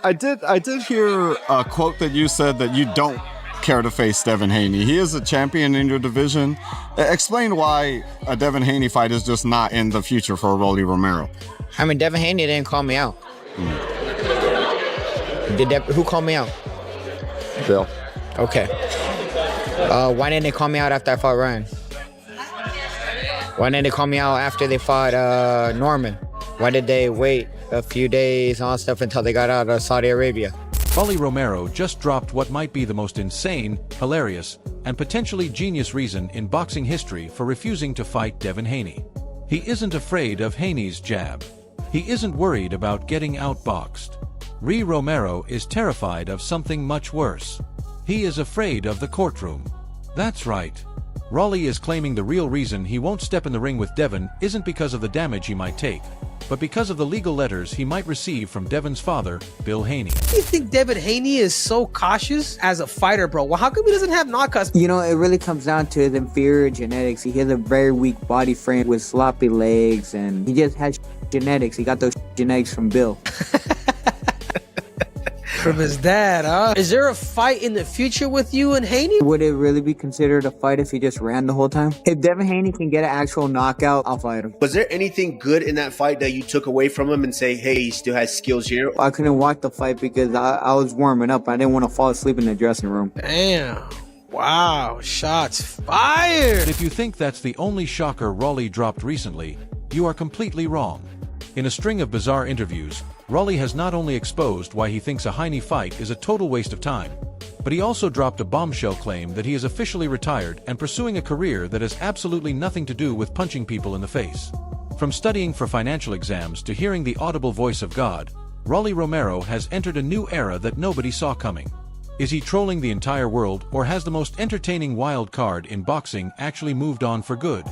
I did hear a quote that you said that you don't care to face Devin Haney. He is a champion in your division. Explain why a Devin Haney fight is just not in the future for Rolly Romero. I mean, Devin Haney didn't call me out. Who called me out? Bill. Okay. Why didn't they call me out after I fought Ryan? Why didn't they call me out after they fought Norman? Why did they wait a few days and all stuff until they got out of Saudi Arabia? Rolly Romero just dropped what might be the most insane, hilarious, and potentially genius reason in boxing history for refusing to fight Devin Haney. He isn't afraid of Haney's jab. He isn't worried about getting outboxed. Romero is terrified of something much worse. He is afraid of the courtroom. That's right. Rolly is claiming the real reason he won't step in the ring with Devin isn't because of the damage he might take, but because of the legal letters he might receive from Devin's father, Bill Haney. You think Devin Haney is so cautious as a fighter, bro? Well, how come he doesn't have knockouts? You know, it really comes down to his inferior genetics. He has a very weak body frame with sloppy legs, and he just has genetics. He got those genetics from Bill. From his dad, huh? Is there a fight in the future with you and Haney? Would it really be considered a fight if he just ran the whole time? If Devin Haney can get an actual knockout, I'll fight him. Was there anything good in that fight that you took away from him and say, hey, he still has skills here? I couldn't watch the fight because I was warming up. I didn't want to fall asleep in the dressing room. Damn. Wow. Shots fired. If you think that's the only shocker Rolly dropped recently, you are completely wrong. In a string of bizarre interviews, Rolly has not only exposed why he thinks a Haney fight is a total waste of time, but he also dropped a bombshell claim that he is officially retired and pursuing a career that has absolutely nothing to do with punching people in the face. From studying for financial exams to hearing the audible voice of God, Rolly Romero has entered a new era that nobody saw coming. Is he trolling the entire world, or has the most entertaining wild card in boxing actually moved on for good?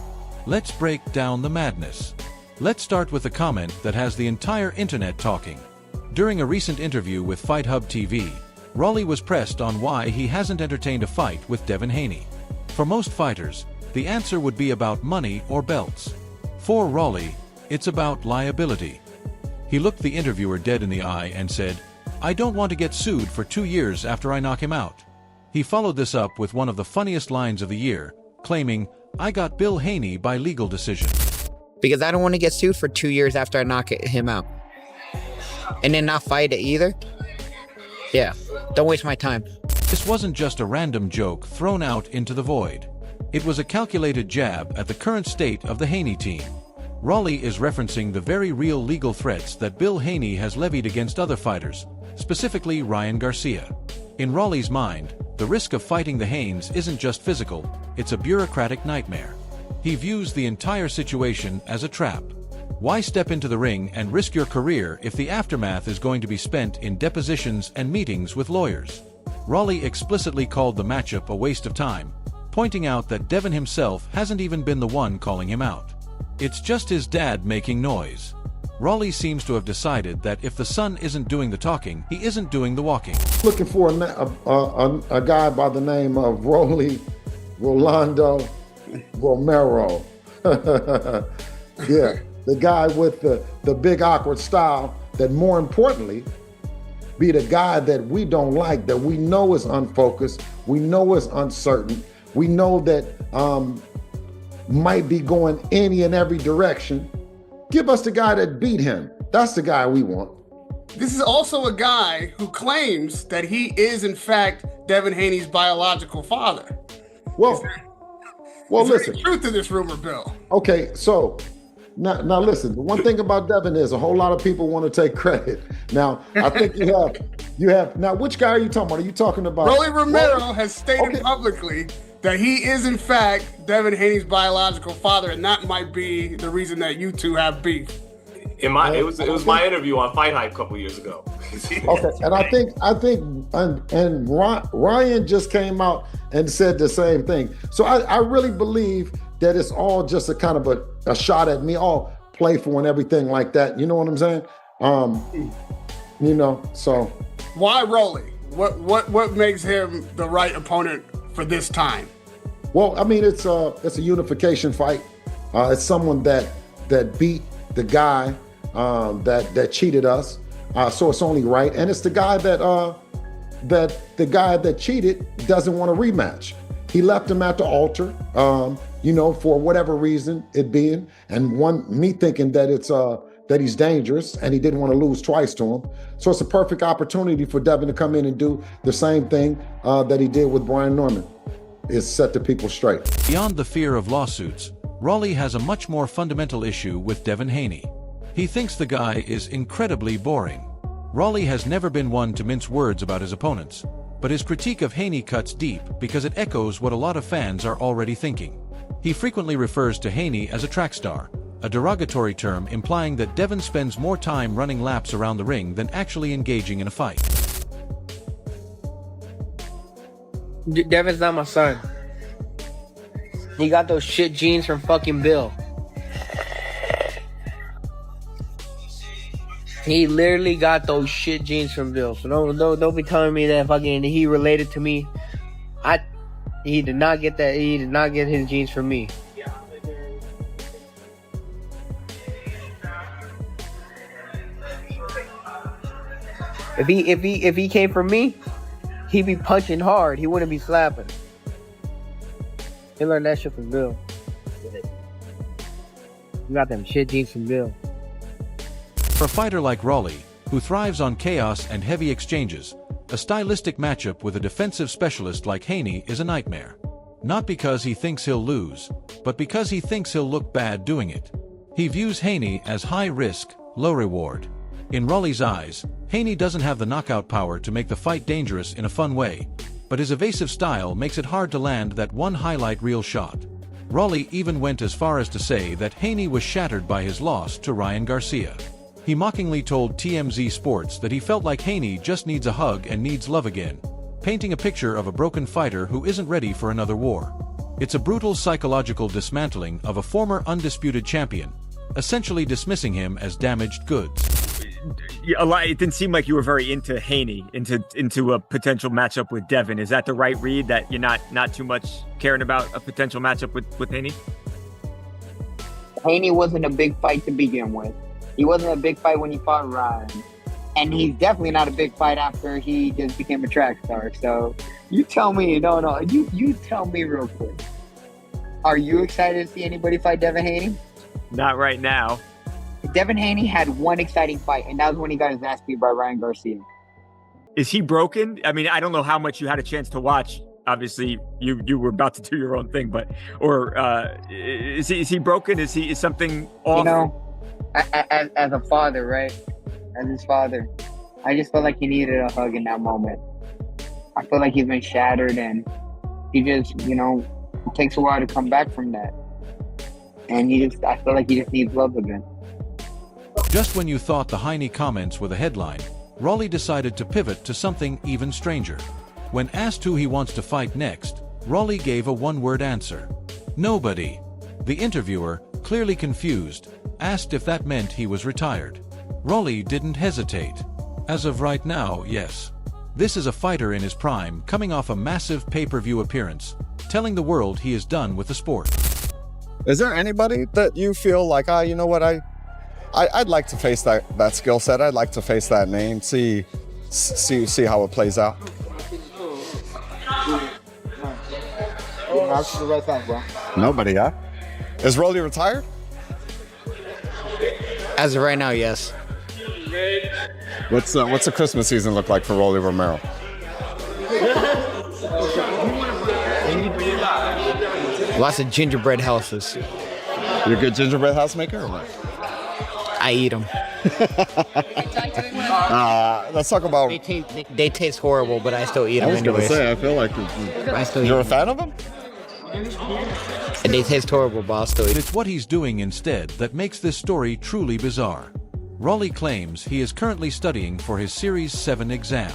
Let's break down the madness. Let's start with a comment that has the entire internet talking. During a recent interview with Fight Hub TV, Rolly was pressed on why he hasn't entertained a fight with Devin Haney. For most fighters, the answer would be about money or belts. For Rolly, it's about liability. He looked the interviewer dead in the eye and said, "I don't want to get sued for 2 years after I knock him out." He followed this up with one of the funniest lines of the year, claiming, "I got Bill Haney by legal decision." Because I don't want to get sued for 2 years after I knock him out. And then not fight it either? Yeah, don't waste my time. This wasn't just a random joke thrown out into the void. It was a calculated jab at the current state of the Haney team. Rolly is referencing the very real legal threats that Bill Haney has levied against other fighters, specifically Ryan Garcia. In Rolly's mind, the risk of fighting the Hanes isn't just physical, it's a bureaucratic nightmare. He views the entire situation as a trap. Why step into the ring and risk your career if the aftermath is going to be spent in depositions and meetings with lawyers? Rolly explicitly called the matchup a waste of time, pointing out that Devin himself hasn't even been the one calling him out. It's just his dad making noise. Rolly seems to have decided that if the son isn't doing the talking, he isn't doing the walking. Looking for a guy by the name of Rolando Romero. Yeah, the guy with the big awkward style that, more importantly, be the guy that we don't like, that we know is unfocused, we know is uncertain, we know that might be going any and every direction. Give us the guy that beat him. That's the guy we want. This is also a guy who claims that he is, in fact, Devin Haney's biological father. Well, listen. There's truth to this rumor, Bill. Okay, so now listen. The one thing about Devin is a whole lot of people want to take credit. Now, I think you have. Now, which guy are you talking about? Are you talking about? Rolly Romero has stated publicly that he is, in fact, Devin Haney's biological father, and that might be the reason that you two have beef. It was my interview on Fight Hype a couple years ago. Okay, and I think Ryan just came out and said the same thing. So I really believe that it's all just a kind of a shot at me, all playful and everything like that. You know what I'm saying? So why Rolly? What makes him the right opponent for this time? Well, I mean, it's a unification fight. It's someone that beat the guy that cheated us. So it's only right. And it's the guy that cheated doesn't want a rematch. He left him at the altar, for whatever reason it being, and me thinking that it's that he's dangerous and he didn't want to lose twice to him. So it's a perfect opportunity for Devin to come in and do the same thing that he did with Brian Norman, is set the people straight. Beyond the fear of lawsuits, Rolly has a much more fundamental issue with Devin Haney. He thinks the guy is incredibly boring. Rolly has never been one to mince words about his opponents, but his critique of Haney cuts deep because it echoes what a lot of fans are already thinking. He frequently refers to Haney as a track star, a derogatory term implying that Devin spends more time running laps around the ring than actually engaging in a fight. Devin's not my son. He got those shit genes from fucking Bill. He literally got those shit genes from Bill. So don't be telling me that fucking he related to me. He did not get that. He did not get his genes from me. If he came from me, he'd be punching hard. He wouldn't be slapping. He learned that shit from Bill. You got them shit genes from Bill. For a fighter like Rolly, who thrives on chaos and heavy exchanges, a stylistic matchup with a defensive specialist like Haney is a nightmare. Not because he thinks he'll lose, but because he thinks he'll look bad doing it. He views Haney as high risk, low reward. In Rolly's eyes, Haney doesn't have the knockout power to make the fight dangerous in a fun way, but his evasive style makes it hard to land that one highlight reel shot. Rolly even went as far as to say that Haney was shattered by his loss to Ryan Garcia. He mockingly told TMZ Sports that he felt like Haney just needs a hug and needs love again, painting a picture of a broken fighter who isn't ready for another war. It's a brutal psychological dismantling of a former undisputed champion, essentially dismissing him as damaged goods. It didn't seem like you were very into Haney, into a potential matchup with Devin. Is that the right read, that you're not too much caring about a potential matchup with Haney? Haney wasn't a big fight to begin with. He wasn't a big fight when he fought Ryan. And he's definitely not a big fight after he just became a track star. So you tell me, you tell me real quick. Are you excited to see anybody fight Devin Haney? Not right now. Devin Haney had one exciting fight, and that was when he got his ass beat by Ryan Garcia. Is he broken? I mean, I don't know how much you had a chance to watch. Obviously, you were about to do your own thing, but is he broken? Is something off? As a father, right? As his father, I just felt like he needed a hug in that moment. I feel like he's been shattered, and he just, it takes a while to come back from that. And I feel like he just needs love again. Just when you thought the Haney comments were the headline, Rolly decided to pivot to something even stranger. When asked who he wants to fight next, Rolly gave a one-word answer: nobody. The interviewer, clearly confused, asked if that meant he was retired. Rolly didn't hesitate. As of right now, yes. This is a fighter in his prime, coming off a massive pay-per-view appearance, telling the world he is done with the sport. Is there anybody that you feel like, you know what, I'd like to face that skill set. I'd like to face that name, see how it plays out. Nobody, huh? Is Rolly retired? As of right now, yes. What's the Christmas season look like for Rolly Romero? Lots of gingerbread houses. You're a good gingerbread house maker or what? I eat them. Let's talk about... They taste horrible, but I still eat them anyways. I was going to say, I feel like you're a fan of them? And they taste horrible, but I'll still eat them. It's what he's doing instead that makes this story truly bizarre. Rolly claims he is currently studying for his Series 7 exam.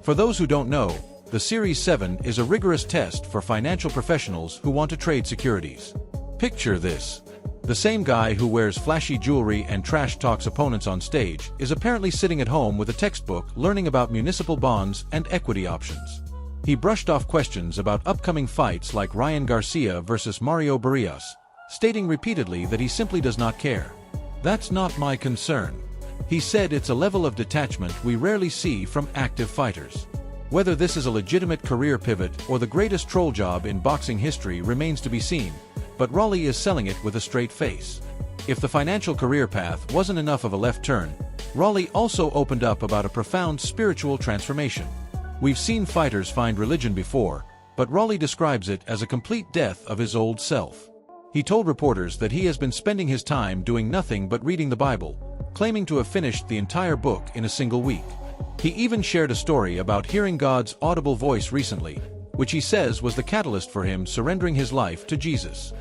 For those who don't know, the Series 7 is a rigorous test for financial professionals who want to trade securities. Picture this. The same guy who wears flashy jewelry and trash talks opponents on stage is apparently sitting at home with a textbook learning about municipal bonds and equity options. He brushed off questions about upcoming fights like Ryan Garcia versus Mario Barrios, stating repeatedly that he simply does not care. That's not my concern. He said it's a level of detachment we rarely see from active fighters. Whether this is a legitimate career pivot or the greatest troll job in boxing history remains to be seen, but Rolly is selling it with a straight face. If the financial career path wasn't enough of a left turn, Rolly also opened up about a profound spiritual transformation. We've seen fighters find religion before, but Rolly describes it as a complete death of his old self. He told reporters that he has been spending his time doing nothing but reading the Bible, claiming to have finished the entire book in a single week. He even shared a story about hearing God's audible voice recently, which he says was the catalyst for him surrendering his life to Jesus.